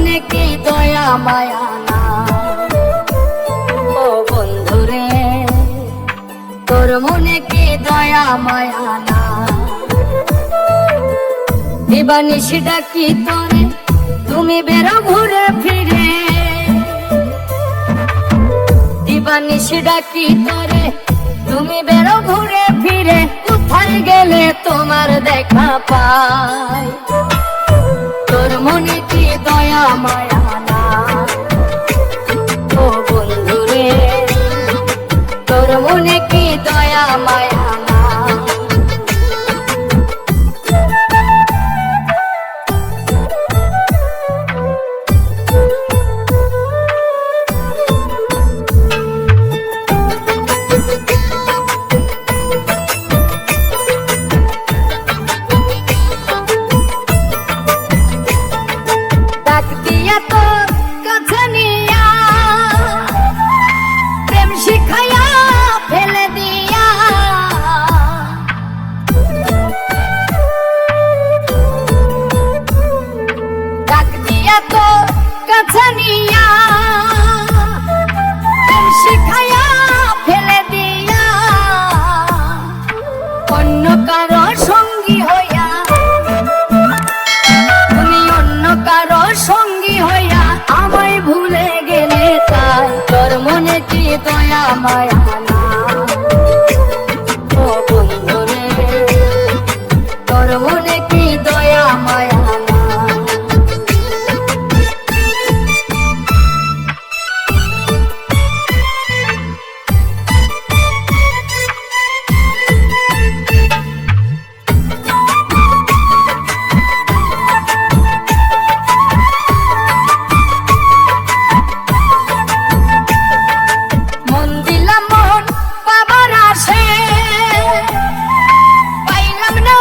মনে কি দয়া মায়া না, ও বন্ধুরে তোর মনে কি দয়া মায়া না। দিবানিশি ডাকি তোরে তুমি বেরো ঘুরে ফিরে, দিবানিশি ডাকি তোরে তুমি বেরো ঘুরে ফিরে, কোথায় গেলে তোমার দেখা পাই। তোর মনে কি দয়া মায়া না, ও বন্ধুরে তোর মনে কি দয়া মায়া না। তোর কাছে নিয়া প্রেম শিখায়া ফেলে দিয়া, ডাক দিয়া তোর কাছে নিয়া প্রেম শিখায়া ফেলে দিয়া, অন্য কারো সঙ্গী হইয়া তুমি অন্য কারো সঙ্গী হইয়া আমায় ভুলে গেলে তাই। তোর মনে কি দয়া মায়া না, ও বন্ধুরে তোর মনে কি দয়া মায়া না। মন দিলাম মন পাবার আসে, পাইলাম না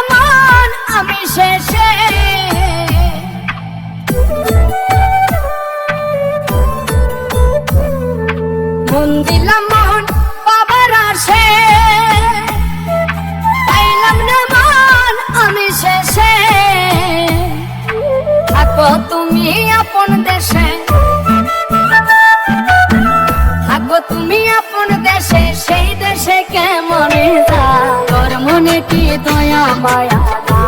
মন আমি শেষে। থাকো তুমি আপন দেশে, থাকো তুমি আপন দেশে, সেই দেশে কেমনে যায়। তোর মনে কি দয়া মায়া না,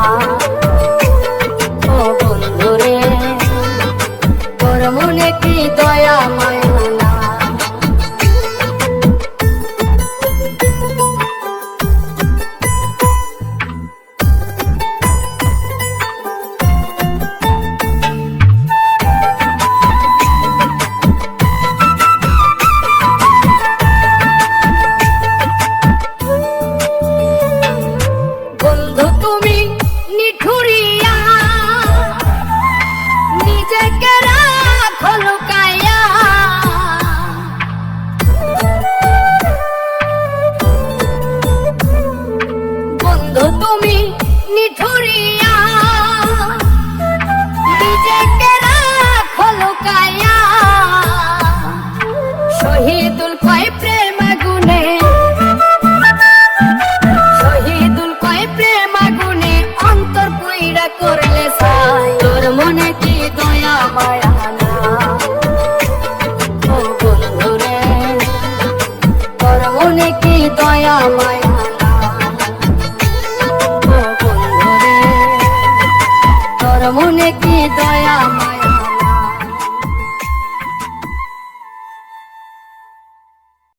ও বন্ধুরে তোর মনে কি দয়া মায়া না। তুমি নিঠুরিয়া নিজেকে রাখো লুকায়া, শহীদুল কয় প্রেম আগুনে, শহীদুল কয় প্রেম আগুনে অন্তর পুইরা করলে ছাই। তোর মনে কি দয়া মায়া না, ও বন্ধুরে তোর মনে কি দয়া মায়া না, তোর মনে কি দয়া।